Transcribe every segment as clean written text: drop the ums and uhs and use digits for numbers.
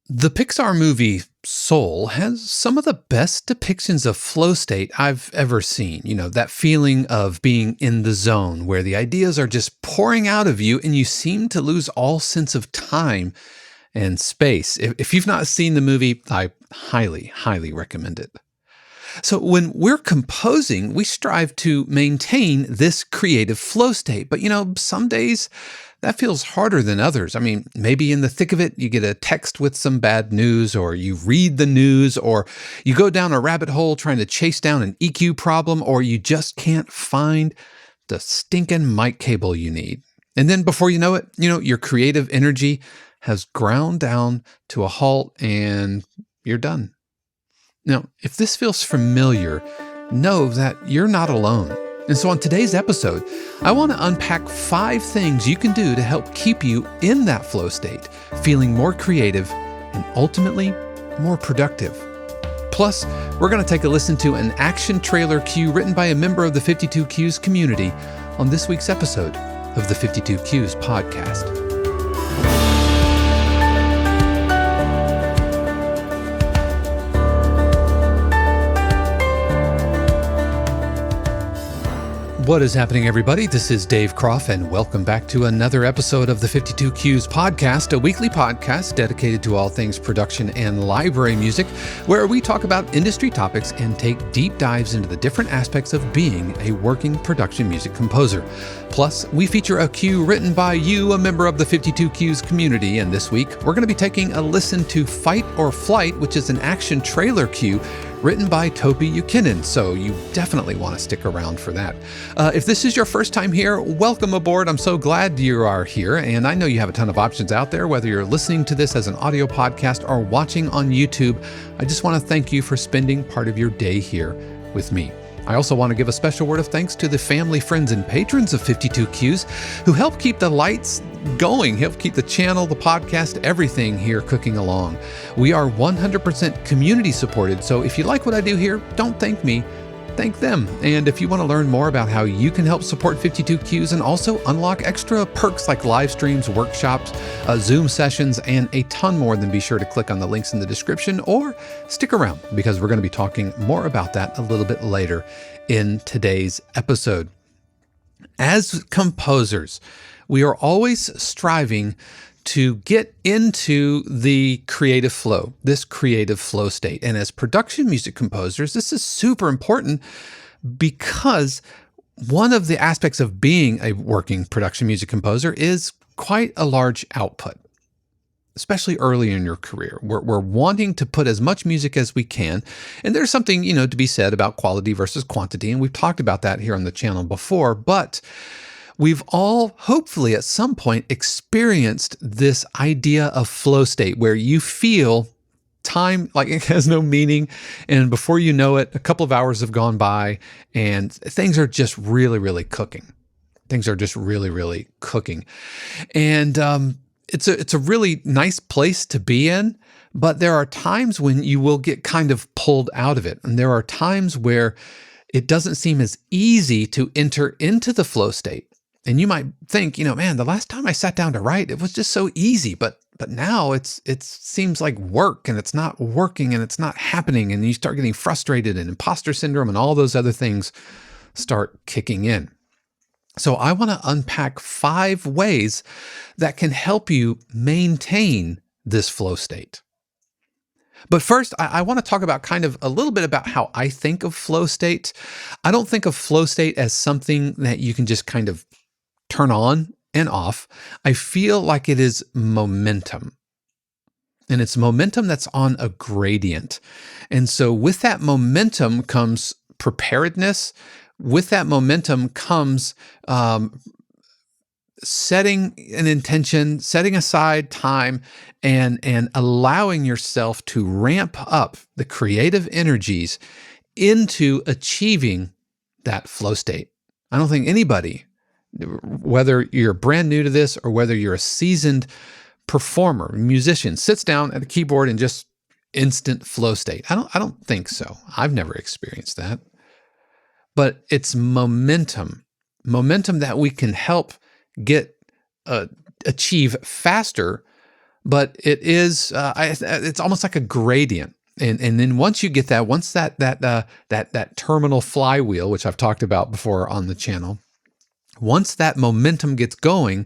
The Pixar movie Soul has some of the best depictions of flow state I've ever seen. That feeling of being in the zone where the ideas are just pouring out of you and you seem to lose all sense of time and space. If you've not seen the movie, I highly, highly recommend it. So, when we're composing, we strive to maintain this creative flow state. But, some days that feels harder than others. I mean, maybe in the thick of it, you get a text with some bad news, or you read the news, or you go down a rabbit hole trying to chase down an EQ problem, or you just can't find the stinking mic cable you need. And then before you know it, your creative energy has ground down to a halt and you're done. Now, if this feels familiar, know that you're not alone. And so on today's episode, I want to unpack 5 things you can do to help keep you in that flow state, feeling more creative and ultimately more productive. Plus, we're going to take a listen to an action trailer cue written by a member of the 52 Cues community on this week's episode of the 52 Cues podcast. What is happening, everybody? This is Dave Croft, and welcome back to another episode of the 52 Cues podcast, a weekly podcast dedicated to all things production and library music, where we talk about industry topics and take deep dives into the different aspects of being a working production music composer. Plus, we feature a cue written by you, a member of the 52 Cues community, and this week we're going to be taking a listen to Fight or Flight, which is an action trailer cue written by Topi, Jokinen, so you definitely want to stick around for that. If this is your first time here, welcome aboard. I'm so glad you are here, and I know you have a ton of options out there, whether you're listening to this as an audio podcast or watching on YouTube. I just want to thank you for spending part of your day here with me. I also want to give a special word of thanks to the family, friends, and patrons of 52 Cues who help keep the lights going, help keep the channel, the podcast, everything here cooking along. We are 100% community supported, so if you like what I do here, don't thank me, thank them. And if you want to learn more about how you can help support 52 Cues and also unlock extra perks like live streams, workshops, Zoom sessions, and a ton more, then be sure to click on the links in the description or stick around because we're going to be talking more about that a little bit later in today's episode. As composers, we are always striving to get into the creative flow, this creative flow state. And as production music composers, this is super important because one of the aspects of being a working production music composer is quite a large output, especially early in your career. We're wanting to put as much music as we can. And there's something, to be said about quality versus quantity. And we've talked about that here on the channel before, but we've all, hopefully at some point, experienced this idea of flow state where you feel time like it has no meaning. And before you know it, a couple of hours have gone by and things are just really, really cooking. Things are just really, really cooking. And it's a really nice place to be in, but there are times when you will get kind of pulled out of it. And there are times where it doesn't seem as easy to enter into the flow state. And you might think, man, the last time I sat down to write, it was just so easy. But now it seems like work and it's not working and it's not happening. And you start getting frustrated and imposter syndrome and all those other things start kicking in. So I want to unpack 5 ways that can help you maintain this flow state. But first, I want to talk about kind of a little bit about how I think of flow state. I don't think of flow state as something that you can just kind of turn on and off. I feel like it is momentum. And it's momentum that's on a gradient. And so with that momentum comes preparedness. With that momentum comes setting an intention, setting aside time, and allowing yourself to ramp up the creative energies into achieving that flow state. I don't think anybody, whether you're brand new to this or whether you're a seasoned performer, musician, sits down at a keyboard and just instant flow state. I don't think so. I've never experienced that. But it's momentum that we can help achieve faster but it is it's almost like a gradient. And then once you get that, once that terminal flywheel, which I've talked about before on the channel, once that momentum gets going,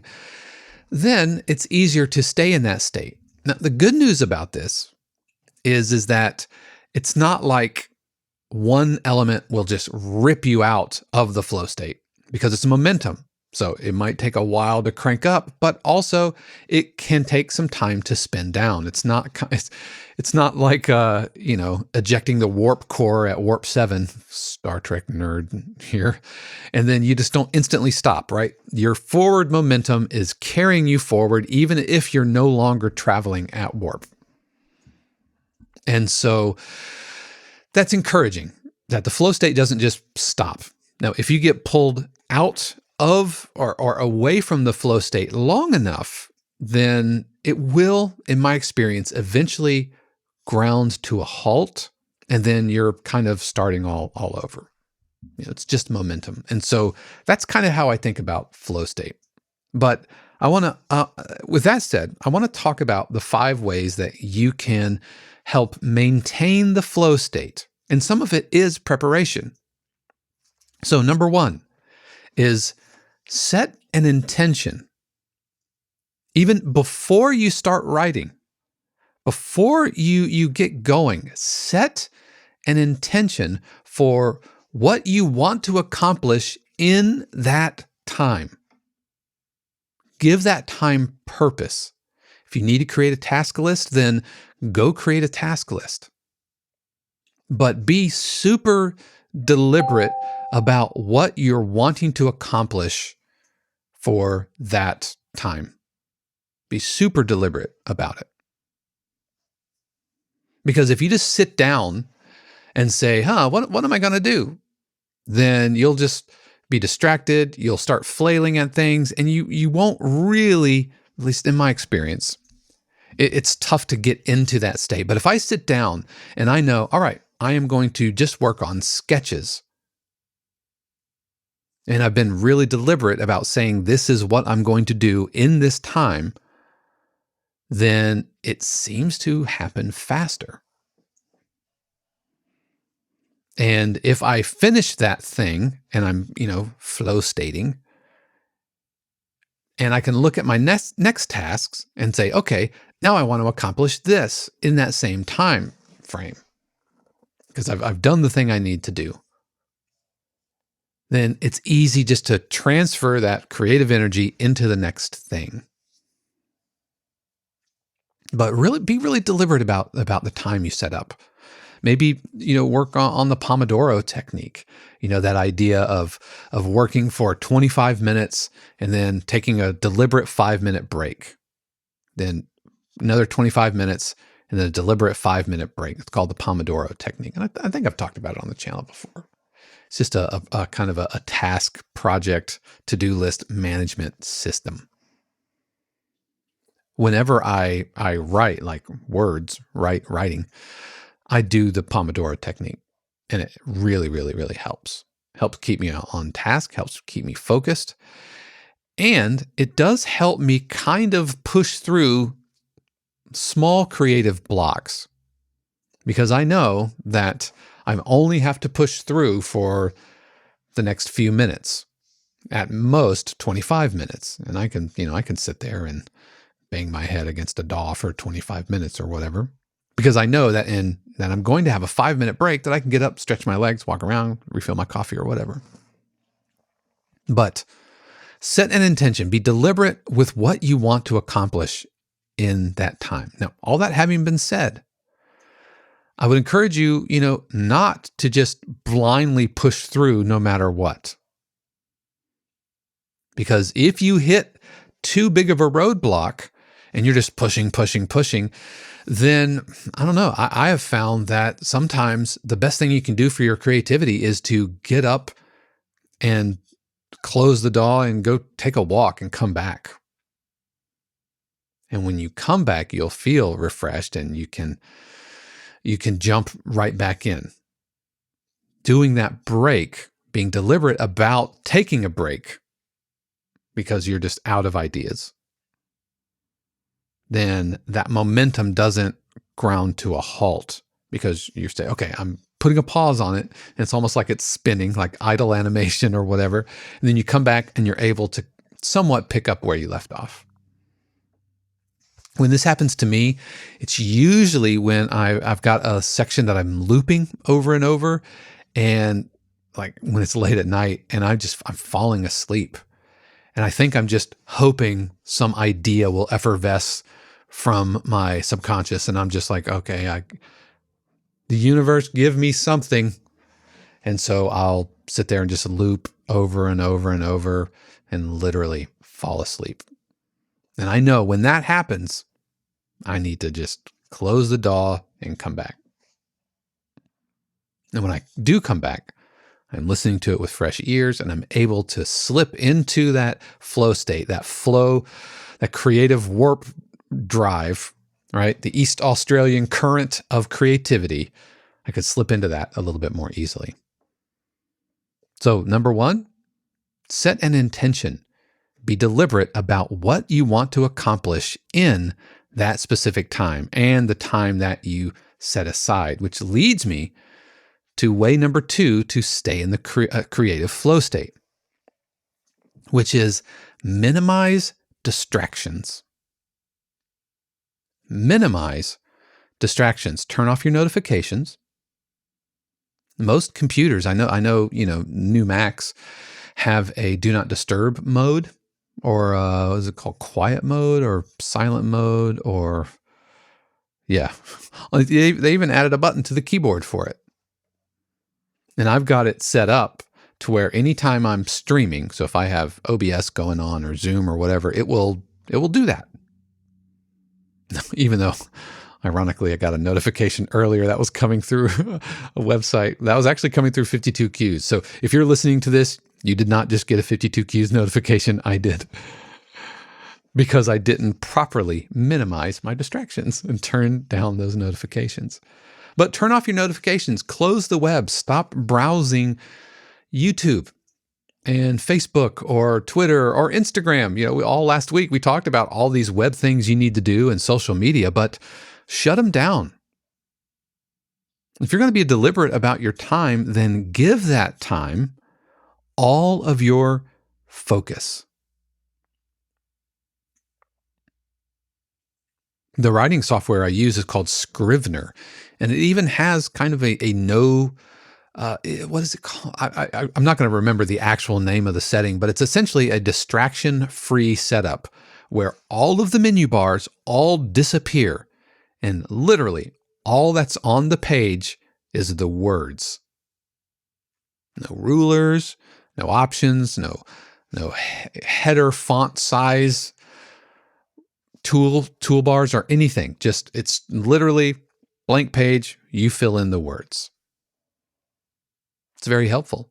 then it's easier to stay in that state. Now, the good news about this is that it's not like one element will just rip you out of the flow state, because it's momentum. So it might take a while to crank up, but also it can take some time to spin down. It's not like ejecting the warp core at warp 7, Star Trek nerd here, and then you just don't instantly stop, right? Your forward momentum is carrying you forward even if you're no longer traveling at warp. And so that's encouraging, that the flow state doesn't just stop. Now, if you get pulled out of or away from the flow state long enough, then it will, in my experience, eventually ground to a halt, and then you're kind of starting all over. It's just momentum. And so that's kind of how I think about flow state. But I want to, with that said, I want to talk about the 5 ways that you can help maintain the flow state. And some of it is preparation. So number 1 is set an intention. Even before you start writing, before you get going, set an intention for what you want to accomplish in that time. Give that time purpose. If you need to create a task list, then go create a task list. But be super deliberate about what you're wanting to accomplish for that time. Be super deliberate about it. Because if you just sit down and say, what am I going to do? Then you'll just be distracted. You'll start flailing at things, and you won't really, at least in my experience, it's tough to get into that state. But if I sit down and I know, all right, I am going to just work on sketches, and I've been really deliberate about saying this is what I'm going to do in this time, then it seems to happen faster. And if I finish that thing and I'm, flow stating, and I can look at my next tasks and say, okay, now I want to accomplish this in that same time frame, because I've done the thing I need to do, then it's easy just to transfer that creative energy into the next thing. But really be really deliberate about the time you set up. Maybe, work on the Pomodoro technique, that idea of working for 25 minutes and then taking a deliberate 5-minute break, then another 25 minutes and then a deliberate 5-minute break. It's called the Pomodoro technique. And I think I've talked about it on the channel before. It's just a kind of a task, project, to-do list management system. Whenever I write, like writing, I do the Pomodoro technique, and it really, really, really helps. Helps keep me on task, helps keep me focused, and it does help me kind of push through small creative blocks, because I know that I only have to push through for the next few minutes, at most 25 minutes, and I can sit there and bang my head against a DAW for 25 minutes or whatever, because I know that I'm going to have a 5-minute break that I can get up, stretch my legs, walk around, refill my coffee or whatever. But set an intention. Be deliberate with what you want to accomplish in that time. Now, all that having been said, I would encourage you, not to just blindly push through no matter what. Because if you hit too big of a roadblock and you're just pushing, then I don't know. I have found that sometimes the best thing you can do for your creativity is to get up and close the DAW and go take a walk and come back. And when you come back, you'll feel refreshed and you can jump right back in. Doing that break, being deliberate about taking a break because you're just out of ideas. then that momentum doesn't ground to a halt because you say, okay, I'm putting a pause on it. And it's almost like it's spinning, like idle animation or whatever. And then you come back and you're able to somewhat pick up where you left off. When this happens to me, it's usually when I've got a section that I'm looping over and over, and like when it's late at night and I'm falling asleep. And I think I'm just hoping some idea will effervesce from my subconscious. And I'm just like, okay, the universe, give me something. And so I'll sit there and just loop over and over and over and literally fall asleep. And I know when that happens, I need to just close the door and come back. And when I do come back, I'm listening to it with fresh ears and I'm able to slip into that flow state, that creative warp drive, right? The East Australian current of creativity. I could slip into that a little bit more easily. So number one, set an intention. Be deliberate about what you want to accomplish in that specific time and the time that you set aside, which leads me to way number two to stay in the creative flow state, which is minimize distractions. Minimize distractions. Turn off your notifications. Most computers, I know, new Macs have a do not disturb mode, or what is it called? Quiet mode or silent mode, or yeah. They even added a button to the keyboard for it. And I've got it set up to where anytime I'm streaming, so if I have OBS going on or Zoom or whatever, it will do that. Even though, ironically, I got a notification earlier that was coming through a website that was actually coming through 52Qs. So if you're listening to this, you did not just get a 52Qs notification. I did. Because I didn't properly minimize my distractions and turn down those notifications. But turn off your notifications, close the web, stop browsing YouTube and Facebook or Twitter or Instagram. Last week we talked about all these web things you need to do and social media, but shut them down. If you're going to be deliberate about your time, then give that time all of your focus. The writing software I use is called Scrivener, and it even has kind of a no, what is it called? I'm not going to remember the actual name of the setting, but it's essentially a distraction-free setup where all of the menu bars all disappear, and literally all that's on the page is the words. No rulers, no options, no header font size, toolbars or anything. Just it's literally blank page, you fill in the words. It's very helpful.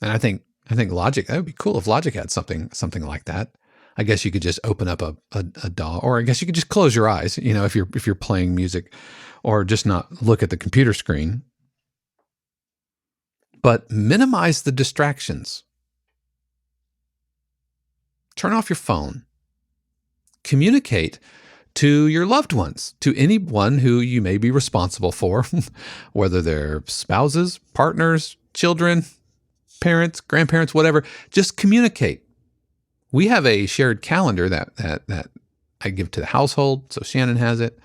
And I think Logic, that would be cool if Logic had something like that. I guess you could just open up a DAW, or I guess you could just close your eyes, if you're playing music, or just not look at the computer screen. But minimize the distractions. Turn off your phone. Communicate to your loved ones, to anyone who you may be responsible for, whether they're spouses, partners, children, parents, grandparents, whatever. Just communicate. We have a shared calendar that I give to the household, so Shannon has it,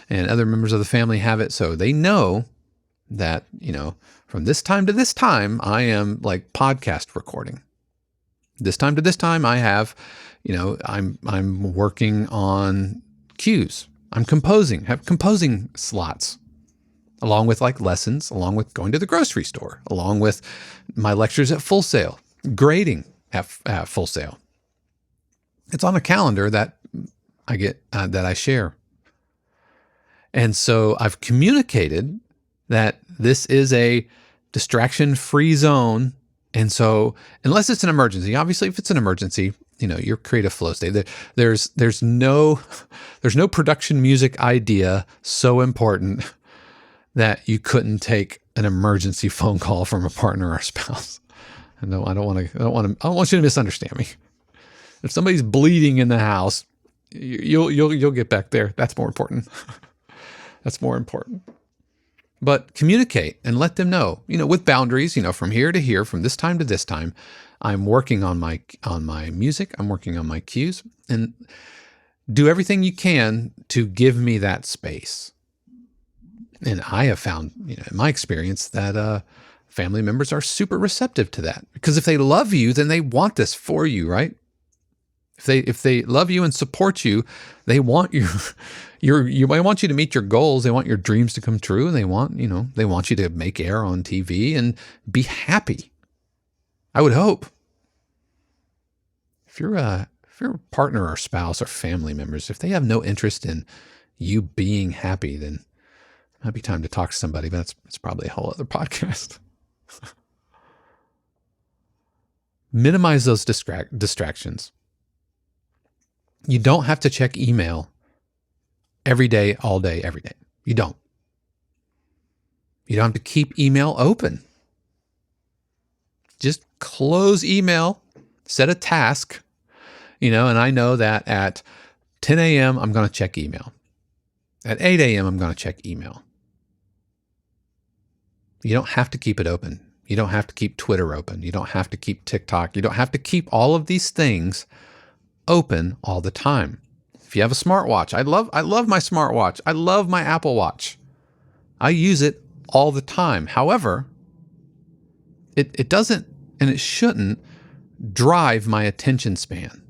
and other members of the family have it, so they know that, from this time to this time, I am like podcast recording. This time to this time, I have, I'm working on cues. I'm composing, have composing slots, along with like lessons, along with going to the grocery store, along with my lectures at Full Sail, grading at Full Sail. It's on a calendar that I get, that I share. And so I've communicated that this is a distraction-free zone. And so unless it's an emergency, obviously if it's an emergency, your creative flow state, there's no production music idea so important that you couldn't take an emergency phone call from a partner or spouse. I don't want you to misunderstand me. If somebody's bleeding in the house You'll get back there. That's more important. That's more important. But communicate and let them know, with boundaries, from here to here, from this time to this time, I'm working on my music. I'm working on my cues, and do everything you can to give me that space. And I have found, in my experience, that family members are super receptive to that, because if they love you, then they want this for you, right? If they love you and support you, they want you. They want you to meet your goals. They want your dreams to come true, and they want you to make air on TV and be happy. I would hope. If your partner or spouse or family members, if they have no interest in you being happy, then it might be time to talk to somebody. But it's probably a whole other podcast. Minimize those distractions. You don't have to check email every day, all day, every day. You don't. You don't have to keep email open. Just close email, set a task, and I know that at 10 a.m. I'm going to check email. At 8 a.m. I'm going to check email. You don't have to keep it open. You don't have to keep Twitter open. You don't have to keep TikTok. You don't have to keep all of these things open all the time. If you have a smartwatch, I love my smartwatch. I love my Apple Watch. I use it all the time. However, it doesn't, and it shouldn't, drive my attention span.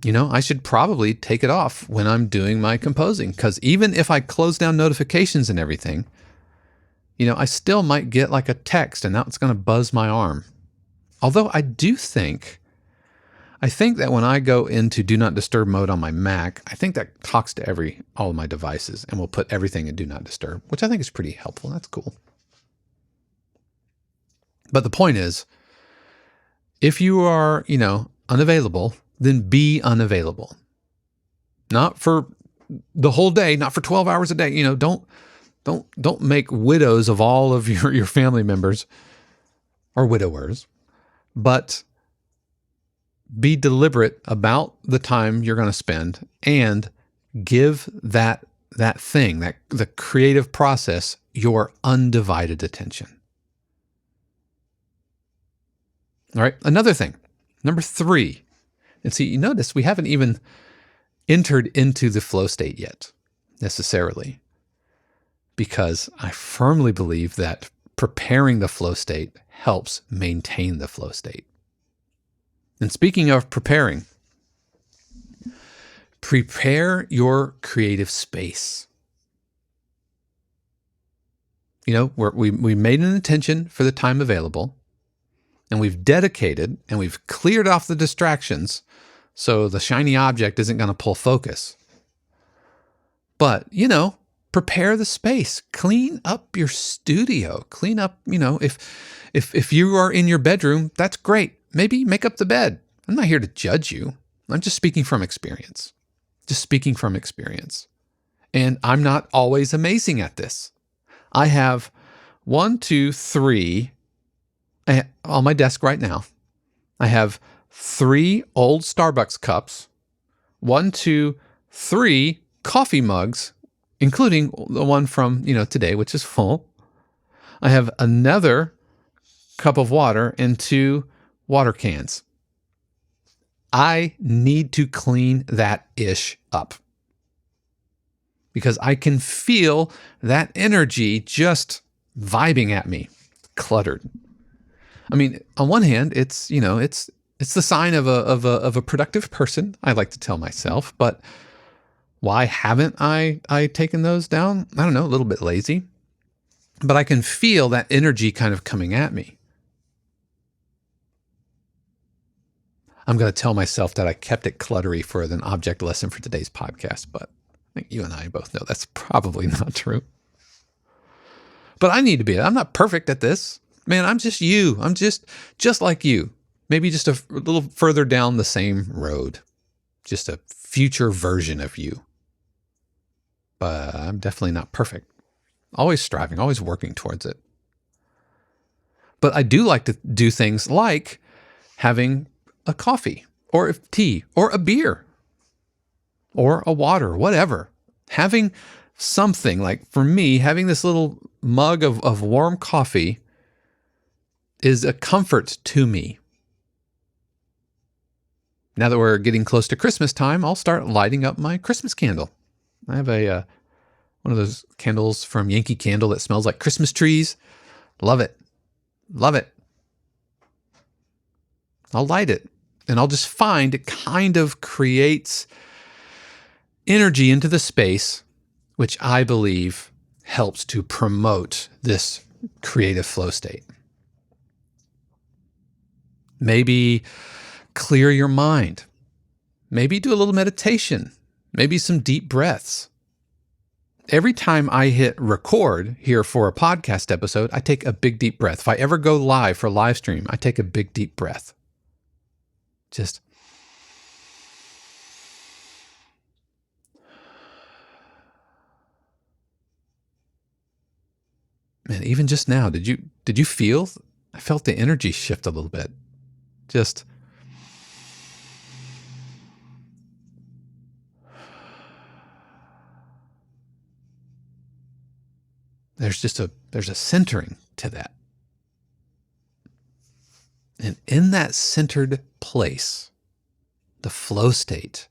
I should probably take it off when I'm doing my composing, because even if I close down notifications and everything, I still might get like a text, and that's going to buzz my arm. Although I think that when I go into do not disturb mode on my Mac, I think that talks to all of my devices and will put everything in do not disturb, which I think is pretty helpful. That's cool. But the point is, if you are, unavailable, then be unavailable. Not for the whole day, not for 12 hours a day. Don't make widows of all of your family members or widowers, but be deliberate about the time you're going to spend and give that the creative process, your undivided attention. All right. Another thing, number 3. And see, you notice we haven't even entered into the flow state yet, necessarily, because I firmly believe that preparing the flow state helps maintain the flow state. And speaking of preparing, prepare your creative space. We made an intention for the time available, and we've dedicated and we've cleared off the distractions, so the shiny object isn't going to pull focus. But, prepare the space. Clean up your studio. Clean up, if you are in your bedroom, that's great. Maybe make up the bed. I'm not here to judge you. I'm just speaking from experience. And I'm not always amazing at this. I have 1, 2, 3 on my desk right now. I have 3 old Starbucks cups, 1, 2, 3 coffee mugs, including the one from, today, which is full. I have another cup of water and 2 water cans. I need to clean that ish up, because I can feel that energy just vibing at me, cluttered. I mean, on one hand, it's the sign of a productive person, I like to tell myself, but why haven't I taken those down? I don't know, a little bit lazy, but I can feel that energy kind of coming at me. I'm going to tell myself that I kept it cluttery for an object lesson for today's podcast, but I think you and I both know that's probably not true. But I need to be. I'm not perfect at this. Man, I'm just you. I'm just like you. Maybe just a little further down the same road. Just a future version of you. But I'm definitely not perfect. Always striving, always working towards it. But I do like to do things like having a coffee or a tea or a beer or a water, whatever. Having something, like for me, having this little mug of warm coffee is a comfort to me. Now that we're getting close to Christmas time, I'll start lighting up my Christmas candle. I have one of those candles from Yankee Candle that smells like Christmas trees. Love it. Love it. I'll light it, and I'll just find it kind of creates energy into the space, which I believe helps to promote this creative flow state. Maybe clear your mind. Maybe do a little meditation. Maybe some deep breaths. Every time I hit record here for a podcast episode, I take a big deep breath. If I ever go live for a live stream, I take a big deep breath. Just man, even just now, did you feel? I felt the energy shift a little bit. Just there's a centering to that. And in that centered place, the flow state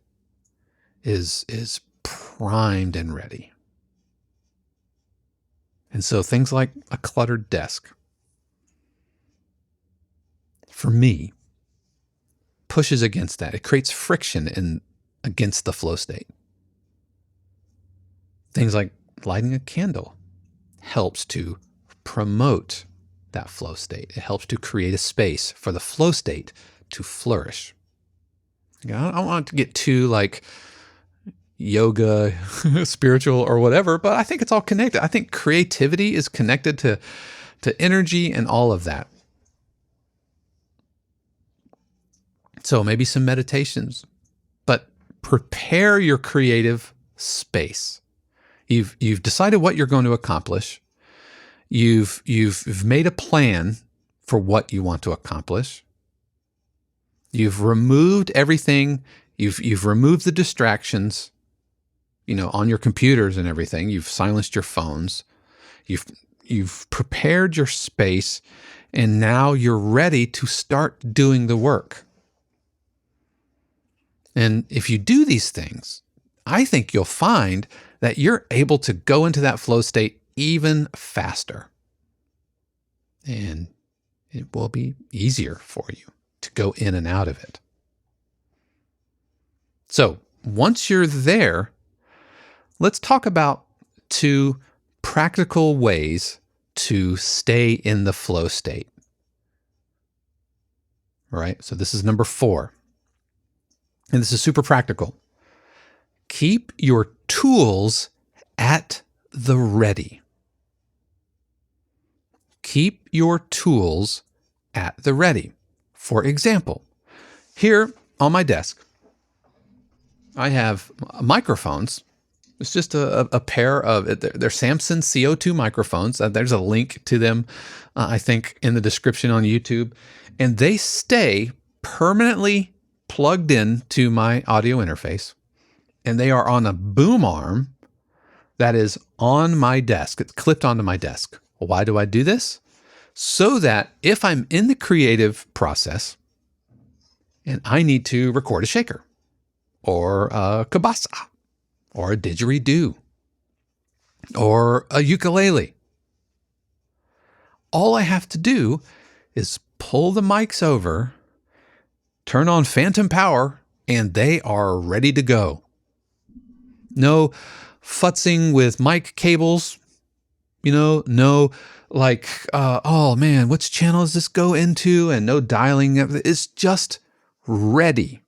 is primed and ready. And so things like a cluttered desk, for me, pushes against that. It creates friction against the flow state. Things like lighting a candle helps to promote that flow state. It helps to create a space for the flow state to flourish. I don't want it to get too like yoga, spiritual or whatever, but I think it's all connected. I think creativity is connected to energy and all of that. So maybe some meditations, but prepare your creative space. You've decided what you're going to accomplish. You've made a plan for what you want to accomplish. You've removed everything. You've removed the distractions, on your computers and everything. You've silenced your phones. You've prepared your space, and now you're ready to start doing the work. And if you do these things, I think you'll find that you're able to go into that flow state even faster. And it will be easier for you to go in and out of it. So once you're there, let's talk about 2 practical ways to stay in the flow state. All right, so this is number 4. And this is super practical. Keep your tools at the ready. Keep your tools at the ready. For example, here on my desk, I have microphones. It's just a pair of, they're Samson CO2 microphones. There's a link to them, I think, in the description on YouTube. And they stay permanently plugged in to my audio interface. And they are on a boom arm that is on my desk. It's clipped onto my desk. Why do I do this? So that if I'm in the creative process and I need to record a shaker or a kabasa or a didgeridoo or a ukulele, all I have to do is pull the mics over, turn on phantom power, and they are ready to go. No futzing with mic cables, no like, oh man, which channel does this go into? And no dialing. It's just ready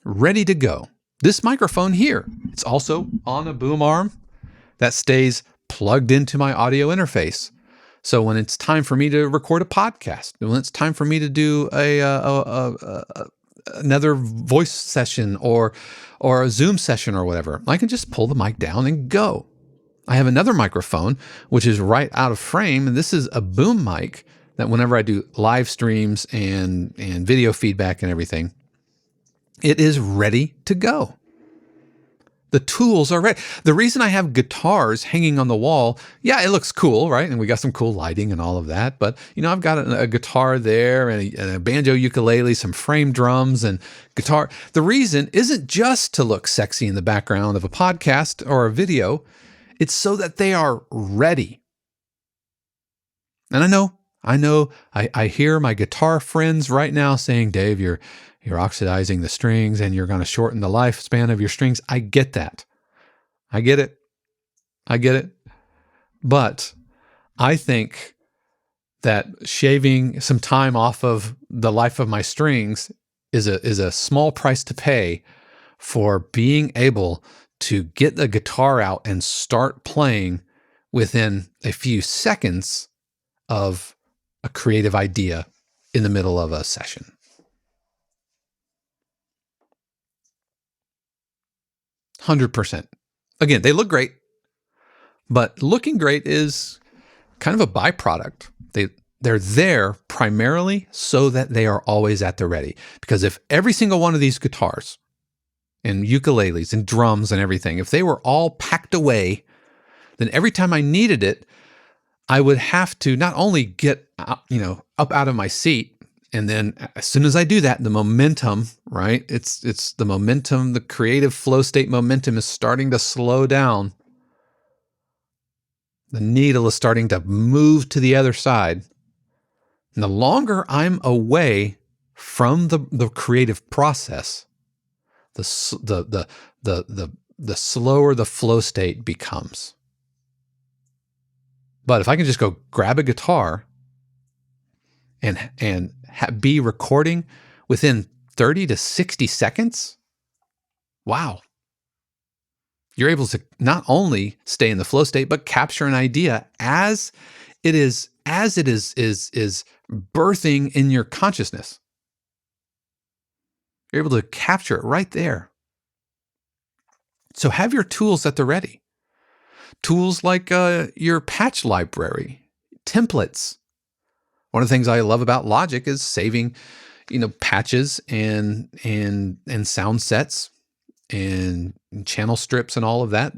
to go. This microphone here, it's also on a boom arm that stays plugged into my audio interface. So when it's time for me to record a podcast, when it's time for me to do another voice session or a Zoom session or whatever, I can just pull the mic down and go. I have another microphone, which is right out of frame, and this is a boom mic that whenever I do live streams and video feedback and everything, it is ready to go. The tools are ready. The reason I have guitars hanging on the wall, yeah, it looks cool, right? And we got some cool lighting and all of that. But, I've got a guitar there and a banjo ukulele, some frame drums and guitar. The reason isn't just to look sexy in the background of a podcast or a video. It's so that they are ready. And I hear my guitar friends right now saying, Dave, you're oxidizing the strings and you're going to shorten the lifespan of your strings. I get that. I get it. But I think that shaving some time off of the life of my strings is a small price to pay for being able to get the guitar out and start playing within a few seconds of a creative idea in the middle of a session. 100%. Again, they look great, but looking great is kind of a byproduct. They're there primarily so that they are always at the ready. Because if every single one of these guitars and ukuleles and drums and everything, if they were all packed away, then every time I needed it, I would have to not only get up out of my seat, and then as soon as I do that, the momentum, right? It's the momentum, the creative flow state momentum is starting to slow down. The needle is starting to move to the other side. And the longer I'm away from the creative process, the slower the flow state becomes. But if I can just go grab a guitar and be recording within 30 to 60 seconds, wow. You're able to not only stay in the flow state, but capture an idea as it is birthing in your consciousness. You're able to capture it right there. So have your tools at the ready. Tools like your patch library, templates. One of the things I love about Logic is saving, patches and sound sets and channel strips and all of that.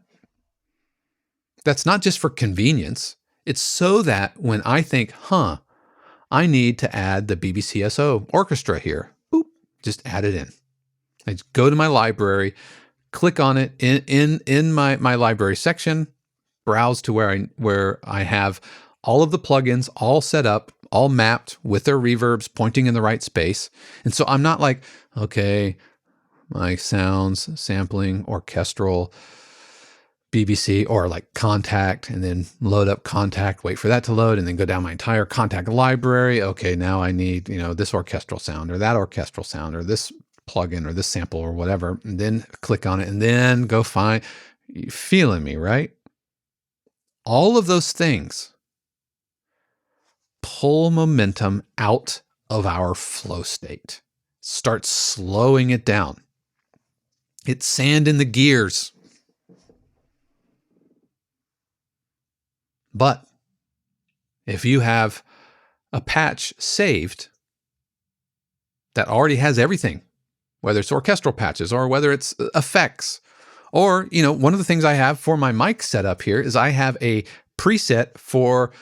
That's not just for convenience. It's so that when I think, I need to add the BBCSO orchestra here, boop, just add it in. I just go to my library, click on it in my library section, browse to where I have all of the plugins all set up, all mapped with their reverbs pointing in the right space. And so I'm not like, okay, my sounds, sampling, orchestral, BBC, or like Contact, and then load up Contact, wait for that to load, and then go down my entire Contact library. Okay, now I need, this orchestral sound or that orchestral sound or this plugin or this sample or whatever, and then click on it and then go find, you feeling me, right? All of those things pull momentum out of our flow state. Start slowing it down. It's sand in the gears. But if you have a patch saved that already has everything, whether it's orchestral patches or whether it's effects, or, one of the things I have for my mic setup here is I have a preset for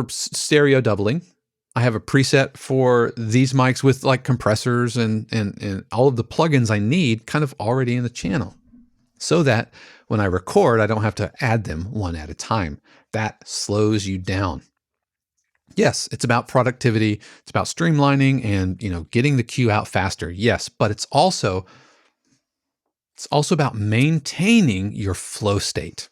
stereo doubling. I have a preset for these mics with like compressors and all of the plugins I need kind of already in the channel, so that when I record, I don't have to add them one at a time. That slows you down. Yes, it's about productivity. It's about streamlining and, getting the cue out faster. Yes, but it's also about maintaining your flow state.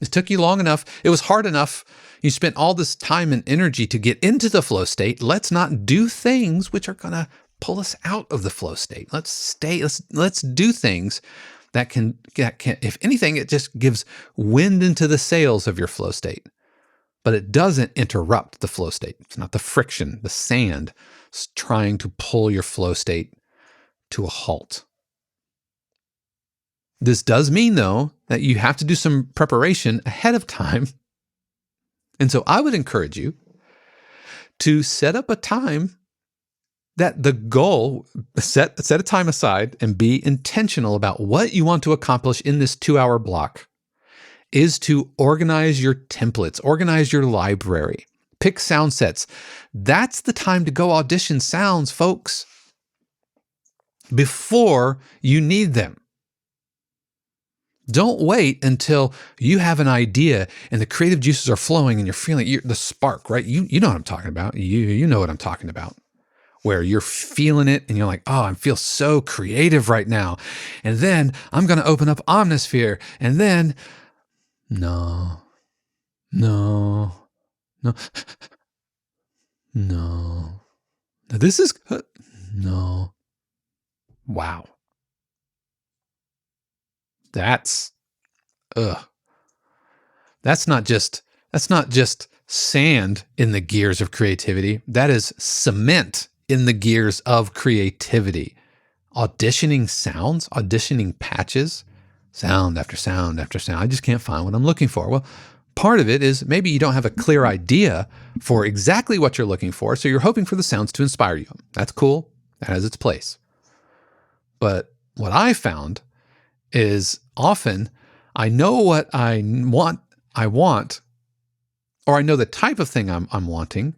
It took you long enough. It was hard enough. You spent all this time and energy to get into the flow state. Let's not do things which are going to pull us out of the flow state. Let's do things that can, if anything, it just gives wind into the sails of your flow state, but it doesn't interrupt the flow state. It's not the friction, the sand trying to pull your flow state to a halt. This does mean, though, that you have to do some preparation ahead of time. And so I would encourage you to set up a time that the goal, set a time aside and be intentional about what you want to accomplish in this 2-hour block, is to organize your templates, organize your library, pick sound sets. That's the time to go audition sounds, folks, before you need them. Don't wait until you have an idea and the creative juices are flowing and you're feeling the spark, right? You know what I'm talking about. You know what I'm talking about. Where you're feeling it and you're like, oh, I feel so creative right now. And then I'm going to open up Omnisphere. And then, no. This is, no. Wow. That's not just sand in the gears of creativity. That is cement in the gears of creativity. Auditioning sounds, auditioning patches, sound after sound after sound. I just can't find what I'm looking for. Well, part of it is maybe you don't have a clear idea for exactly what you're looking for, so you're hoping for the sounds to inspire you. That's cool. That has its place. But what I found is often I know what I want, or I know the type of thing I'm wanting,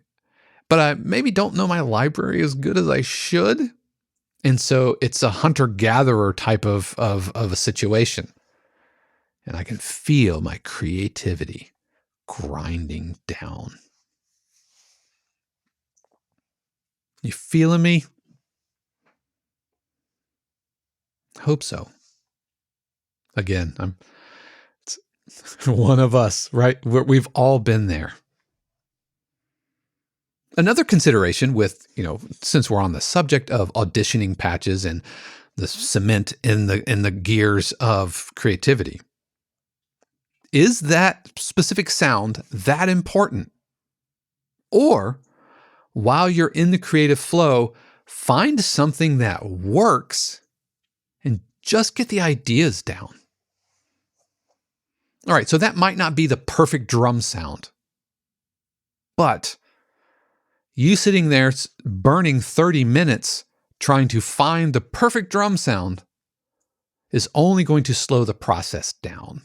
but I maybe don't know my library as good as I should. And so it's a hunter-gatherer type of a situation. And I can feel my creativity grinding down. You feeling me? Hope so. Again, it's one of us, right? We've all been there. Another consideration with, since we're on the subject of auditioning patches and the cement in the gears of creativity, is that specific sound that important? Or while you're in the creative flow, find something that works and just get the ideas down. All right, so that might not be the perfect drum sound, but you sitting there burning 30 minutes trying to find the perfect drum sound is only going to slow the process down.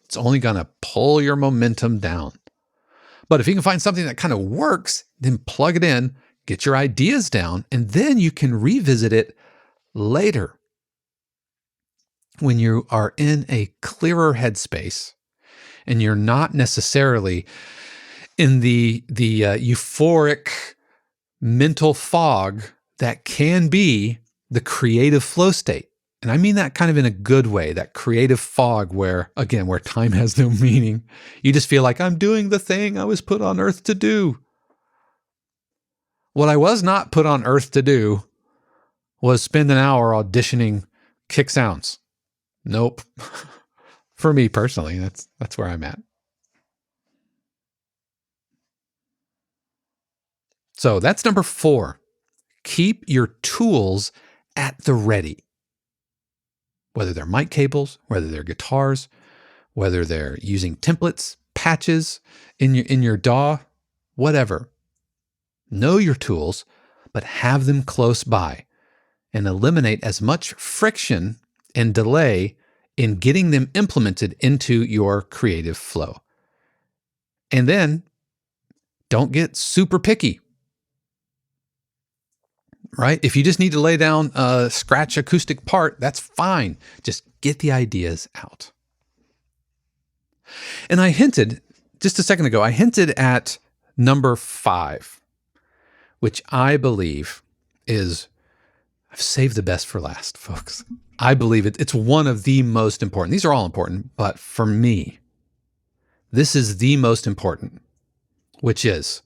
It's only going to pull your momentum down. But if you can find something that kind of works, then plug it in, get your ideas down, and then you can revisit it later when you are in a clearer headspace and you're not necessarily in the euphoric mental fog that can be the creative flow state. And I mean that kind of in a good way, that creative fog where time has no meaning. You just feel like I'm doing the thing I was put on earth to do. What I was not put on earth to do was spend an hour auditioning kick sounds. Nope. For me personally, that's where I'm at. So that's number 4. Keep your tools at the ready. Whether they're mic cables, whether they're guitars, whether they're using templates, patches in your DAW, whatever. Know your tools, but have them close by and eliminate as much friction and delay in getting them implemented into your creative flow. And then don't get super picky. Right? If you just need to lay down a scratch acoustic part, that's fine. Just get the ideas out. And I hinted, just a second ago, at number 5, which I believe is, I've saved the best for last, folks. I believe it's one of the most important. These are all important, but for me, this is the most important, which is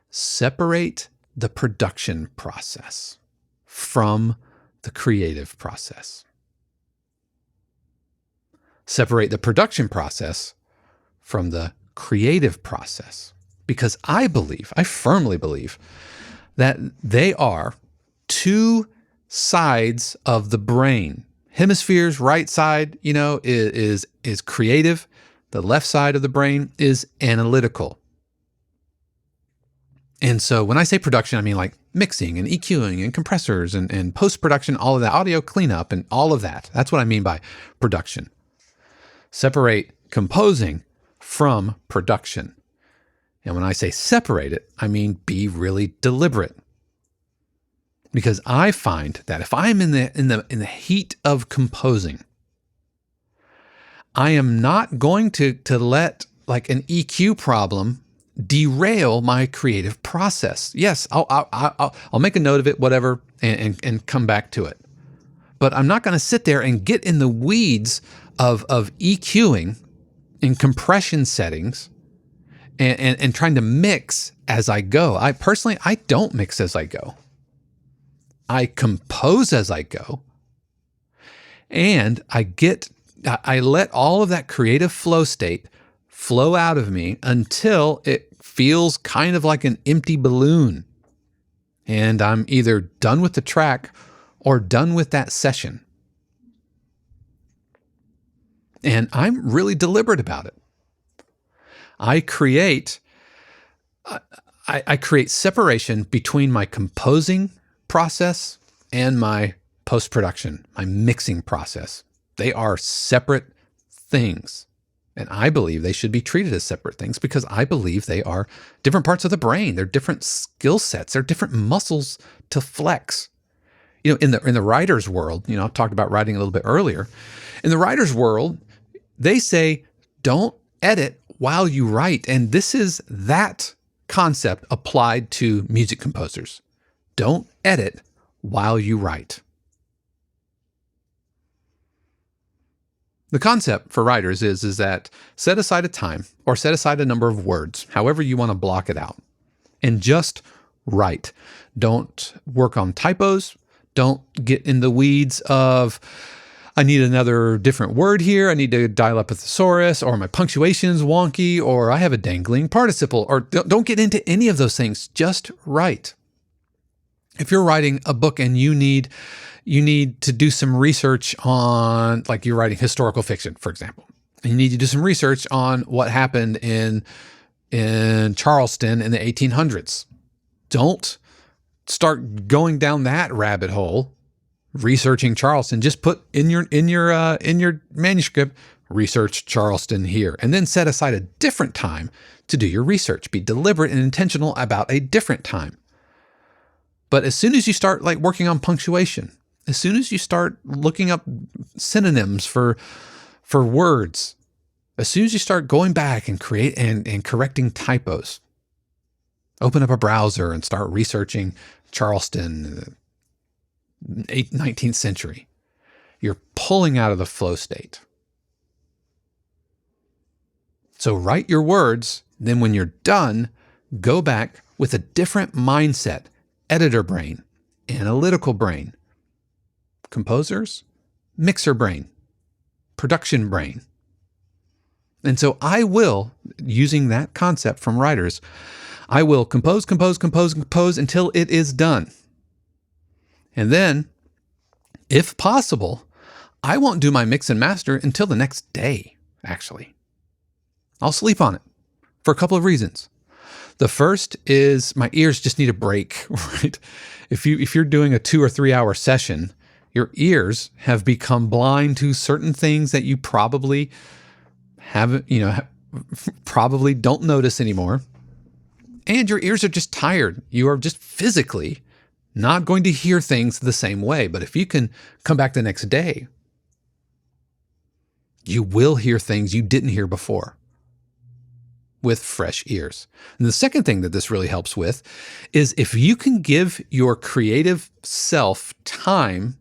separate the production process from the creative process. Separate the production process from the creative process. Because I firmly believe that they are two sides of the brain. Hemisphere's right side, is creative. The left side of the brain is analytical. And so when I say production, I mean like mixing and EQing and compressors and post-production, all of that, audio cleanup and all of that. That's what I mean by production. Separate composing from production. And when I say separate it, I mean be really deliberate. Because I find that if I'm in the heat of composing, I am not going to let like an EQ problem derail my creative process. Yes, I'll make a note of it, whatever, and come back to it. But I'm not going to sit there and get in the weeds of EQing and compression settings and trying to mix as I go. I personally don't mix as I go. I compose as I go, and I let all of that creative flow state flow out of me until it feels kind of like an empty balloon. And I'm either done with the track or done with that session. And I'm really deliberate about it. I create separation between my composing process and my post-production, my mixing process. They are separate things. And I believe they should be treated as separate things because I believe they are different parts of the brain. They're different skill sets. They're different muscles to flex. You know, in the writer's world, I talked about writing a little bit earlier. In the writer's world, they say, don't edit while you write. And this is that concept applied to music composers. Don't edit while you write. The concept for writers is that set aside a time or set aside a number of words, however you want to block it out, and just write. Don't work on typos. Don't get in the weeds of, I need another different word here. I need to dial up a thesaurus, or my punctuation's wonky, or I have a dangling participle, or don't get into any of those things. Just write. If you're writing a book and you need to do some research on, like you're writing historical fiction, for example, and you need to do some research on what happened in Charleston in the 1800s. Don't start going down that rabbit hole, researching Charleston. Just put in your manuscript, research Charleston here, and then set aside a different time to do your research. Be deliberate and intentional about a different time. But as soon as you start like working on punctuation, as soon as you start looking up synonyms for words, as soon as you start going back and correcting typos, open up a browser and start researching Charleston, 19th century, you're pulling out of the flow state. So write your words, then when you're done, go back with a different mindset. Editor brain, analytical brain, composers, mixer brain, production brain. And so I will, using that concept from writers, I will compose until it is done. And then, if possible, I won't do my mix and master until the next day, actually. I'll sleep on it for a couple of reasons. The first is my ears just need a break, right? If you're doing a 2 or 3 hour session, your ears have become blind to certain things that you probably probably don't notice anymore. And your ears are just tired. You are just physically not going to hear things the same way. But if you can come back the next day, you will hear things you didn't hear before with fresh ears. And the second thing that this really helps with is if you can give your creative self time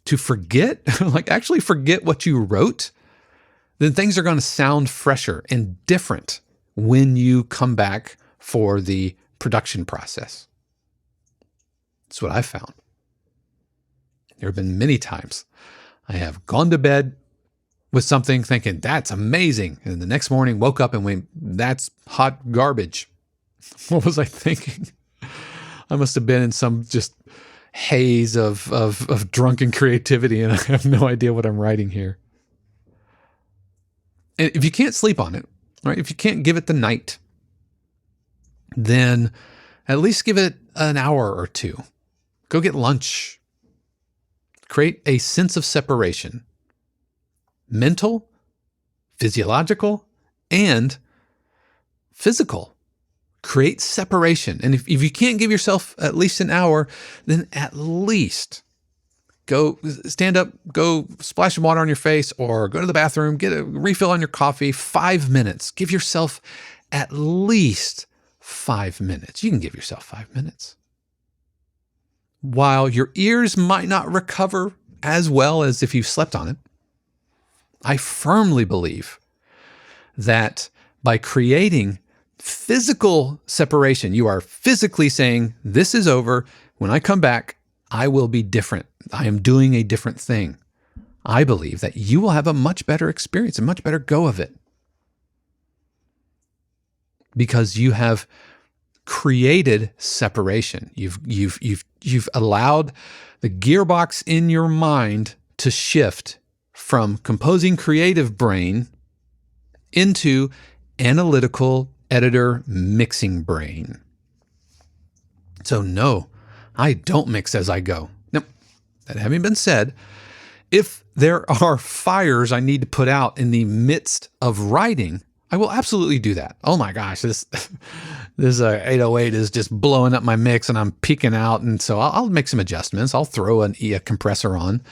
to forget, like actually forget what you wrote, then things are going to sound fresher and different when you come back for the production process. That's what I found. There have been many times I have gone to bed with something thinking, that's amazing. And the next morning woke up and went, that's hot garbage. What was I thinking? I must have been in some just haze of drunken creativity, and I have no idea what I'm writing here. And if you can't sleep on it, right? If you can't give it the night, then at least give it an hour or two. Go get lunch. Create a sense of separation. Mental, physiological, and physical. Create separation. And if you can't give yourself at least an hour, then at least go stand up, go splash some water on your face, or go to the bathroom, get a refill on your coffee. 5 minutes. Give yourself at least 5 minutes. You can give yourself 5 minutes. While your ears might not recover as well as if you slept on it, I firmly believe that by creating physical separation, you are physically saying, this is over. When I come back, I will be different. I am doing a different thing. I believe that you will have a much better experience, a much better go of it. Because you have created separation. You've allowed the gearbox in your mind to shift from composing creative brain into analytical editor mixing brain. So no, I don't mix as I go. Now, that having been said, if there are fires I need to put out in the midst of writing, I will absolutely do that. Oh my gosh, this 808 is just blowing up my mix and I'm peaking out. And so I'll make some adjustments. I'll throw a compressor on.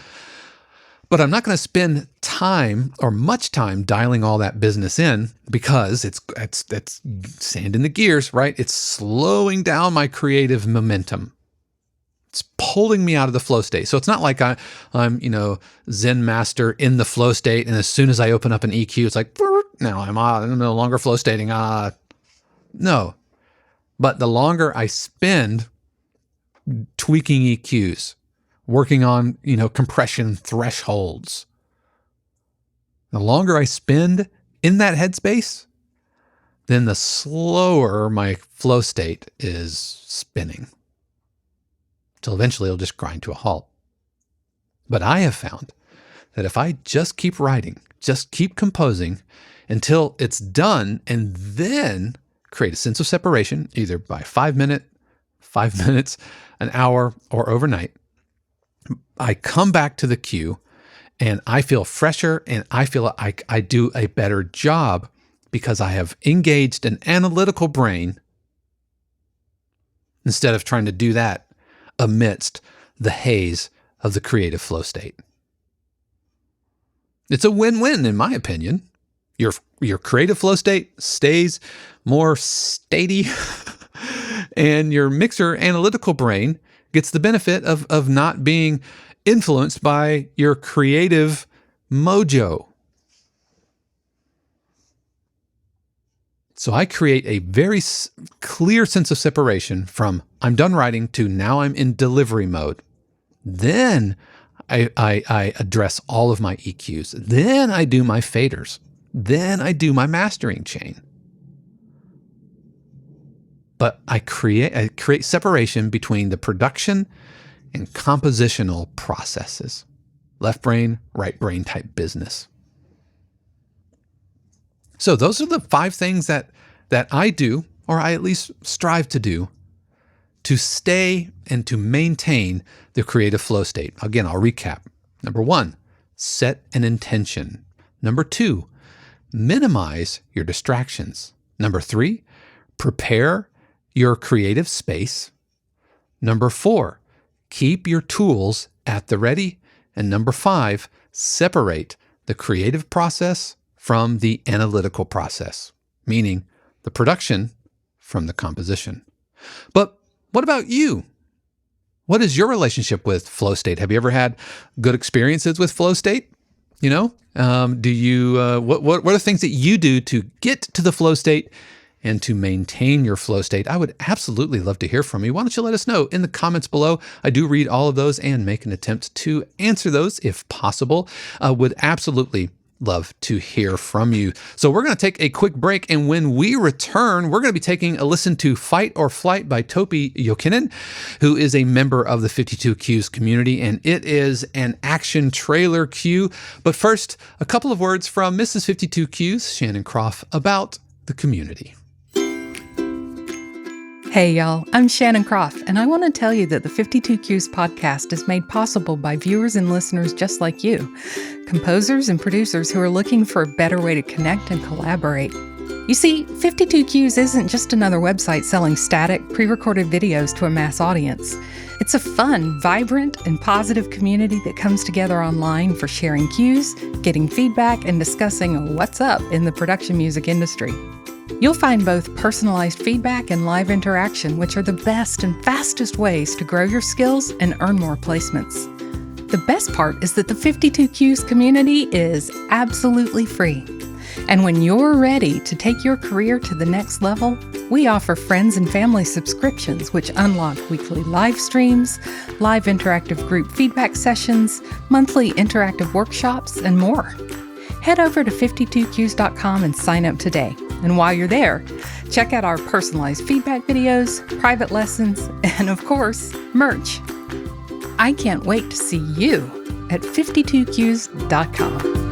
But I'm not going to spend time or much time dialing all that business in because it's sand in the gears, right? It's slowing down my creative momentum. It's pulling me out of the flow state. So it's not like I'm Zen master in the flow state, and as soon as I open up an EQ, it's like, now I'm no longer flow stating. No. But the longer I spend tweaking EQs, working on, compression thresholds, the longer I spend in that headspace, then the slower my flow state is spinning. Till eventually it'll just grind to a halt. But I have found that if I just keep writing, just keep composing until it's done, and then create a sense of separation, either by 5 minutes, an hour, or overnight, I come back to the cue and I feel fresher and I feel like I do a better job because I have engaged an analytical brain instead of trying to do that amidst the haze of the creative flow state. It's a win-win, in my opinion. Your creative flow state stays more statey and your mixer analytical brain gets the benefit of not being influenced by your creative mojo. So I create a very clear sense of separation from I'm done writing to now I'm in delivery mode. Then I address all of my EQs. Then I do my faders. Then I do my mastering chain. But I create separation between the production and compositional processes. Left brain, right brain type business. So those are the 5 things that I do, or I at least strive to do, to stay and to maintain the creative flow state. Again, I'll recap. Number 1, set an intention. Number 2, minimize your distractions. Number 3, prepare your creative space. Number 4, keep your tools at the ready. And number 5, separate the creative process from the analytical process, meaning the production from the composition. But what about you? What is your relationship with flow state? Have you ever had good experiences with flow state? Do you, what are the things that you do to get to the flow state and to maintain your flow state? I would absolutely love to hear from you. Why don't you let us know in the comments below? I do read all of those and make an attempt to answer those if possible. Would absolutely love to hear from you. So we're going to take a quick break, and when we return, we're going to be taking a listen to Fight or Flight by Topi Jokinen, who is a member of the 52 Qs community, and it is an action trailer cue. But first, a couple of words from Mrs. 52 Qs, Shannon Croft, about the community. Hey, y'all, I'm Shannon Croft, and I want to tell you that the 52Qs podcast is made possible by viewers and listeners just like you, composers and producers who are looking for a better way to connect and collaborate. You see, 52Qs isn't just another website selling static, pre recorded videos to a mass audience. It's a fun, vibrant, and positive community that comes together online for sharing cues, getting feedback, and discussing what's up in the production music industry. You'll find both personalized feedback and live interaction, which are the best and fastest ways to grow your skills and earn more placements. The best part is that the 52Qs community is absolutely free. And when you're ready to take your career to the next level, we offer friends and family subscriptions, which unlock weekly live streams, live interactive group feedback sessions, monthly interactive workshops, and more. Head over to 52qs.com and sign up today. And while you're there, check out our personalized feedback videos, private lessons, and of course, merch. I can't wait to see you at 52qs.com.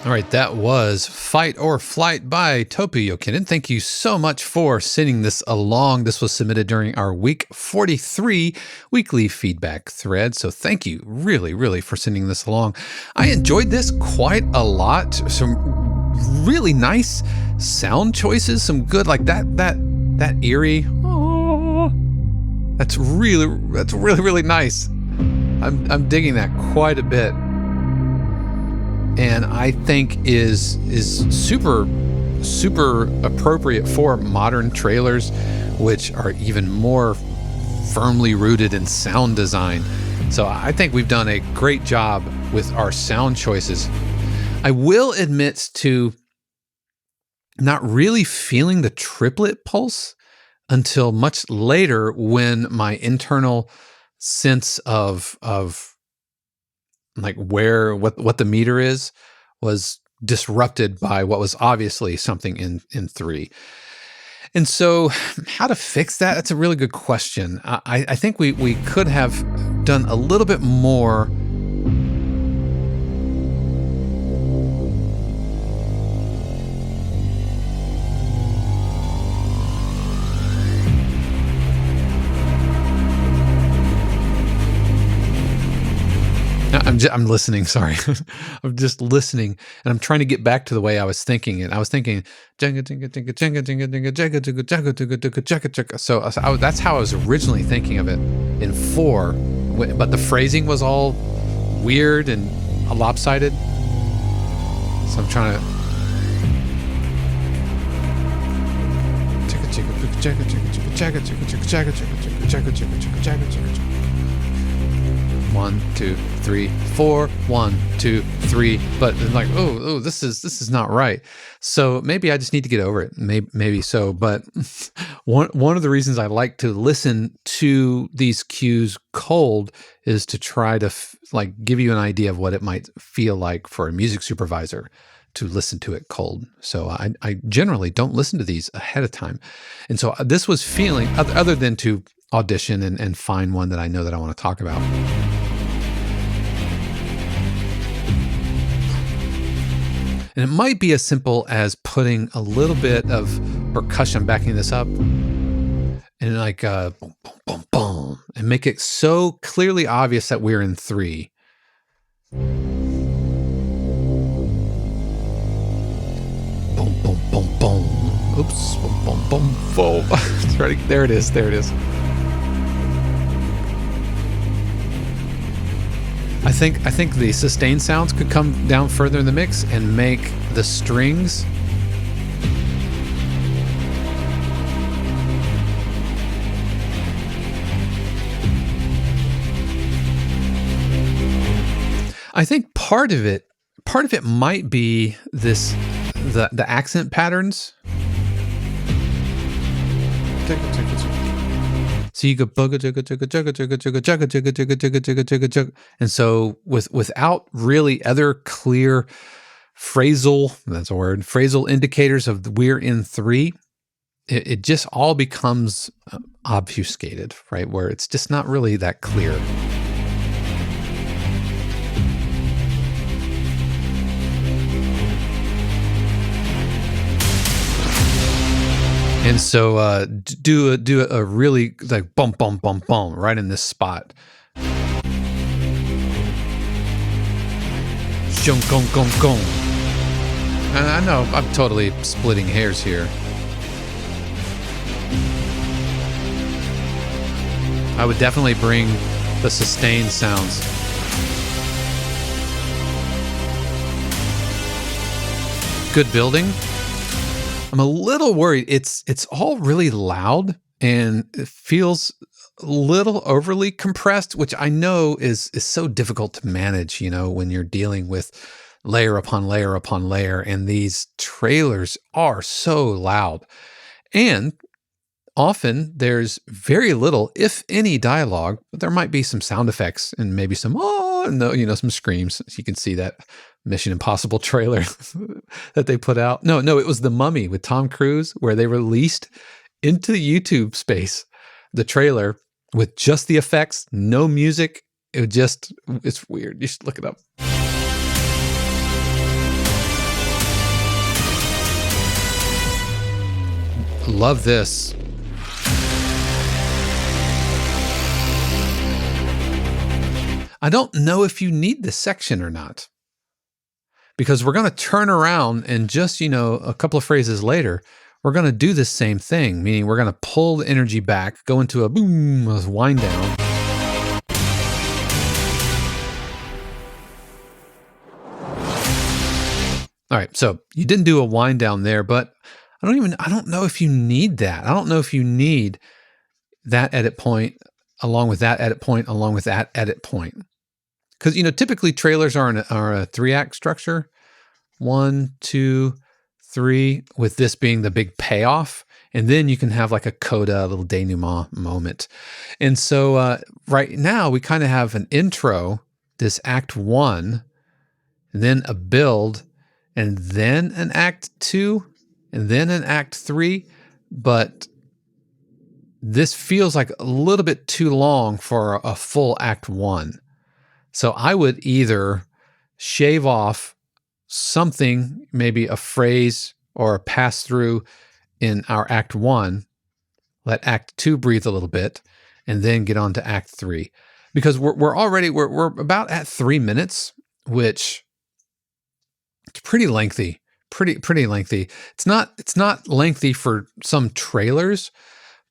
All right, that was Fight or Flight by Topi, Jokinen. Thank you so much for sending this along. This was submitted during our week 43 weekly feedback thread. So thank you really for sending this along. I enjoyed this quite a lot. Some really nice sound choices, some good like that eerie. Oh, that's really nice. I'm digging that quite a bit. And I think is super appropriate for modern trailers, which are even more firmly rooted in sound design. So I think we've done a great job with our sound choices. I will admit to not really feeling the triplet pulse until much later, when my internal sense of like what the meter is was disrupted by what was obviously something in 3. And so how to fix that? That's a really good question. I think we could have done a little bit more. I'm listening. Sorry, I'm just listening, and I'm trying to get back to the way I was thinking it. I was thinking, jenga jenga jenga jenga jenga jenga jenga jenga jenga jenga jenga jenga jenga. So that's how I was originally thinking of it in 4, but the phrasing was all weird and lopsided. So I'm trying to. Jenga jenga jenga jenga jenga jenga jenga jenga jenga jenga jenga jenga jenga. 1, 2, 3, 4, 1, 2, 3, but like, oh, this is not right. So maybe I just need to get over it. Maybe so. But one of the reasons I like to listen to these cues cold is to try to give you an idea of what it might feel like for a music supervisor to listen to it cold. So I generally don't listen to these ahead of time. And so this was feeling, other than to audition and find one that I know that I want to talk about. And it might be as simple as putting a little bit of percussion backing this up and like boom, boom, boom, boom, and make it so clearly obvious that we're in 3. Boom, boom, boom, boom. Oops, boom, boom, boom, boom. There it is. There it is. I think the sustain sounds could come down further in the mix and make the strings I think part of it might be the accent patterns. So you go bugga jugga jugga jugga jugga jugga jugga jugga jugga jugga jugga jugga jugga, and so without really other clear phrasal indicators of we're in 3, it just all becomes obfuscated, right? Where it's just not really that clear. And so do a really like bump, bump, bump, bump right in this spot. Shung, gong, gong, gong. And I know I'm totally splitting hairs here. I would definitely bring the sustain sounds. Good building. I'm a little worried. It's all really loud and it feels a little overly compressed, which I know is so difficult to manage, when you're dealing with layer upon layer upon layer, and these trailers are so loud. And often there's very little, if any, dialogue, but there might be some sound effects and maybe some some screams. You can see that Mission Impossible trailer that they put out. No, it was The Mummy with Tom Cruise, where they released into the YouTube space the trailer with just the effects, no music. It's weird. You should look it up. Love this. I don't know if you need this section or not, because we're going to turn around and just, a couple of phrases later, we're going to do the same thing, meaning we're going to pull the energy back, go into a boom, a wind down. All right, so you didn't do a wind down there, but I don't know if you need that. I don't know if you need that edit point along with that edit point along with that edit point. Because, typically trailers are a 3-act structure. 1, 2, 3, with this being the big payoff. And then you can have like a coda, a little denouement moment. And so right now we kind of have an intro, this act 1, and then a build, and then an act 2 and then an act 3, but this feels like a little bit too long for a full act 1. So I would either shave off something, maybe a phrase or a pass through in our act 1, let act 2 breathe a little bit, and then get on to act 3. Because we're about at 3 minutes, which it's pretty lengthy, pretty lengthy. It's not lengthy for some trailers,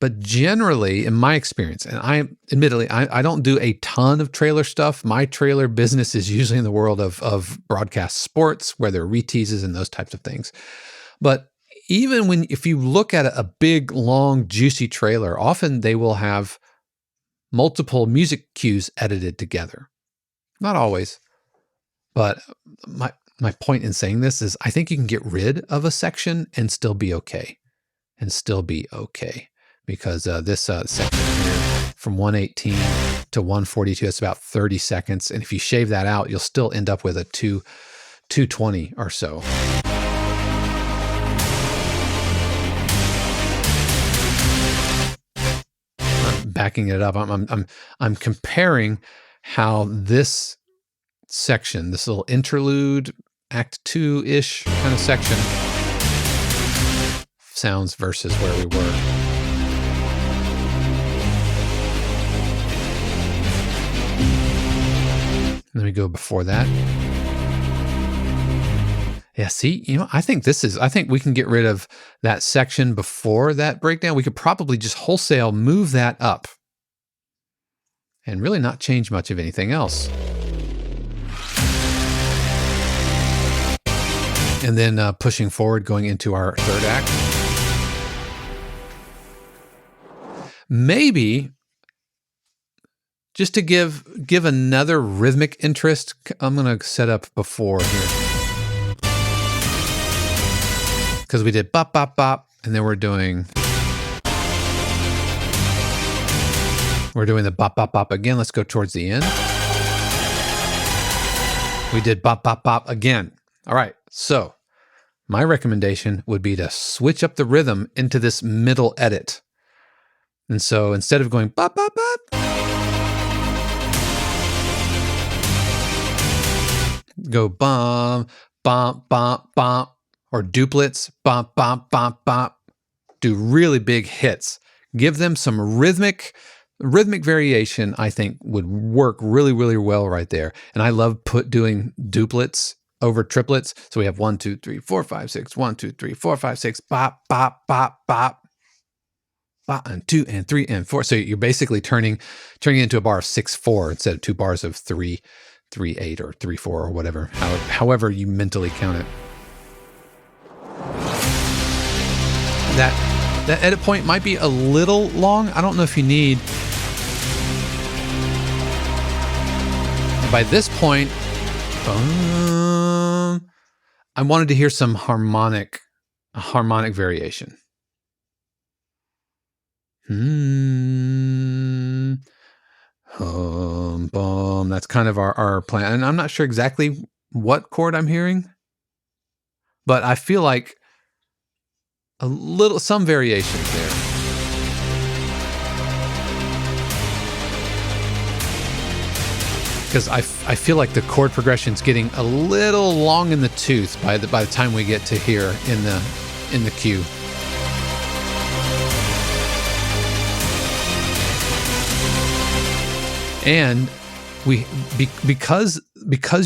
but generally, in my experience, and I don't do a ton of trailer stuff. My trailer business is usually in the world of broadcast sports, where there are reteases and those types of things. But even if you look at a big, long, juicy trailer, often they will have multiple music cues edited together. Not always, but my point in saying this is I think you can get rid of a section and still be okay. Because this section here from 118 to 142, that's about 30 seconds. And if you shave that out, you'll still end up with a 220 or so. I'm backing it up. I'm comparing how this section, this little interlude, act 2-ish kind of section, sounds versus where we were. Let me go before that. Yeah, see, I think we can get rid of that section before that breakdown. We could probably just wholesale move that up and really not change much of anything else. And then pushing forward, going into our third act. Maybe just to give another rhythmic interest, I'm going to set up before here. Because we did bop, bop, bop, and then we're doing the bop, bop, bop again. Let's go towards the end. We did bop, bop, bop again. All right, so my recommendation would be to switch up the rhythm into this middle edit. And so instead of going bop, bop, bop, go bum, bump, bump, bump, or duplets, bump, bump, bump, bump. Do really big hits. Give them some rhythmic variation, I think would work really, really well right there. And I love doing duplets over triplets. So we have 1, 2, 3, 4, 5, 6, 1, 2, 3, 4, 5, 6, bop, bop, bop, bop, bop, and 2 and 3 and 4. So you're basically turning it into a bar of 6/4 instead of 2 bars of 3/8 or 3/4 or whatever, however you mentally count it. That edit point might be a little long. I don't know if you need. By this point, I wanted to hear some harmonic variation. Boom. That's kind of our plan. And I'm not sure exactly what chord I'm hearing, but I feel like some variations there. Because I feel like the chord progression's getting a little long in the tooth by the time we get to here in the cue. And because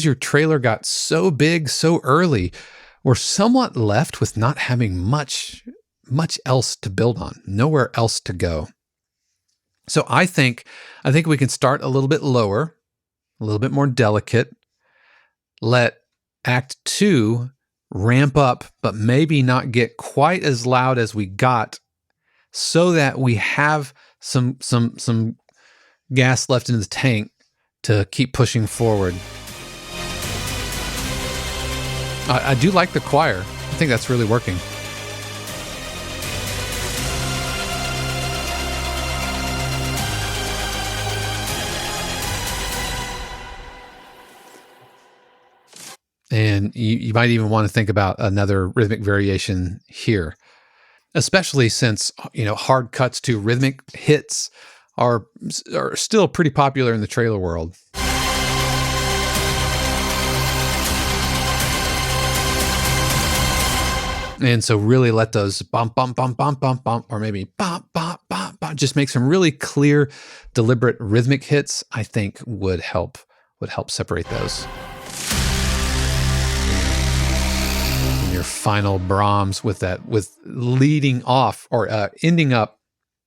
your trailer got so big so early, we're somewhat left with not having much else to build on, nowhere else to go. So I think we can start a little bit lower, a little bit more delicate, let Act 2 ramp up, but maybe not get quite as loud as we got, so that we have some gas left in the tank to keep pushing forward. I do like the choir. I think that's really working. And you might even want to think about another rhythmic variation here, especially since, hard cuts to rhythmic hits are still pretty popular in the trailer world. And so really let those bump, bump, bump, bump, bump, bump, or maybe bump, bump, bump, bump, just make some really clear, deliberate rhythmic hits, I think would help separate those. And your final Brahms with leading off or ending up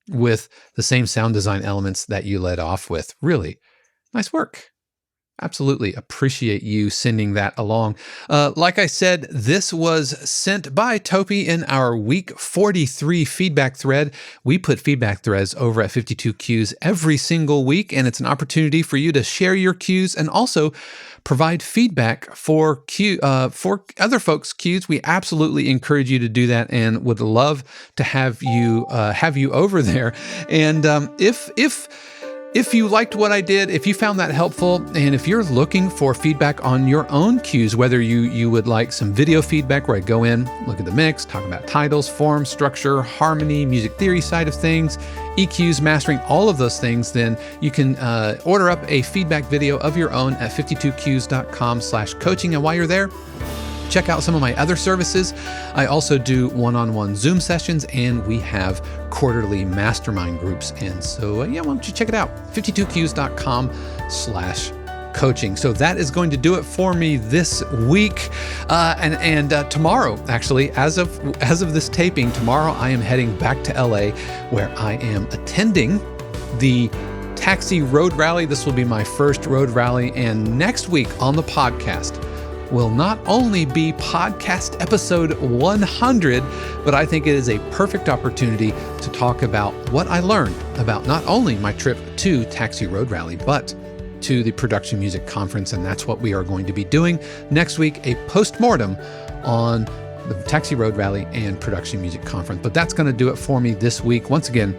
with the same sound design elements that you led off with. Really nice work. Absolutely appreciate you sending that along. Like I said, this was sent by Topi in our week 43 feedback thread. We put feedback threads over at 52 Cues every single week, and it's an opportunity for you to share your cues and also provide feedback for other folks' cues. We absolutely encourage you to do that, and would love to have you over there. And if you liked what I did, if you found that helpful, and if you're looking for feedback on your own cues, whether you would like some video feedback where I go in, look at the mix, talk about titles, form, structure, harmony, music theory side of things, EQs, mastering, all of those things, then you can order up a feedback video of your own at 52cues.com/coaching. And while you're there, check out some of my other services. I also do one-on-one Zoom sessions, and we have quarterly mastermind groups. And so, why don't you check it out? 52cues.com/coaching. So that is going to do it for me this week. And tomorrow, actually, as of this taping, tomorrow I am heading back to LA, where I am attending the Taxi Road Rally. This will be my first road rally. And next week on the podcast will not only be podcast episode 100, but I think it is a perfect opportunity to talk about what I learned about not only my trip to Taxi Road Rally, but to the Production Music Conference. And that's what we are going to be doing next week, a post-mortem on the Taxi Road Rally and Production Music Conference. But that's going to do it for me this week. Once again,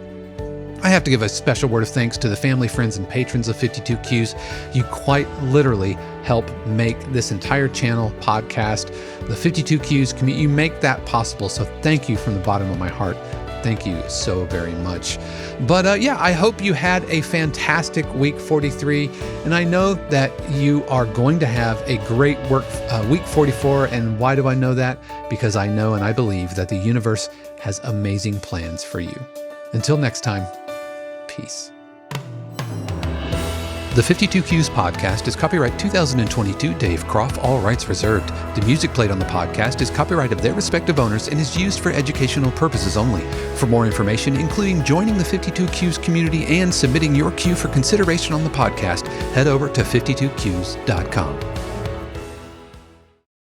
I have to give a special word of thanks to the family, friends, and patrons of 52 Cues. You quite literally help make this entire channel, podcast, the 52 Cues community. You make that possible. So thank you from the bottom of my heart. Thank you so very much. But I hope you had a fantastic week 43. And I know that you are going to have a great week 44. And why do I know that? Because I know and I believe that the universe has amazing plans for you. Until next time, peace. The 52 Cues podcast is copyright 2022 Dave Croft, all rights reserved. The music played on the podcast is copyright of their respective owners and is used for educational purposes only. For more information, including joining the 52 Cues community and submitting your cue for consideration on the podcast, head over to 52cues.com.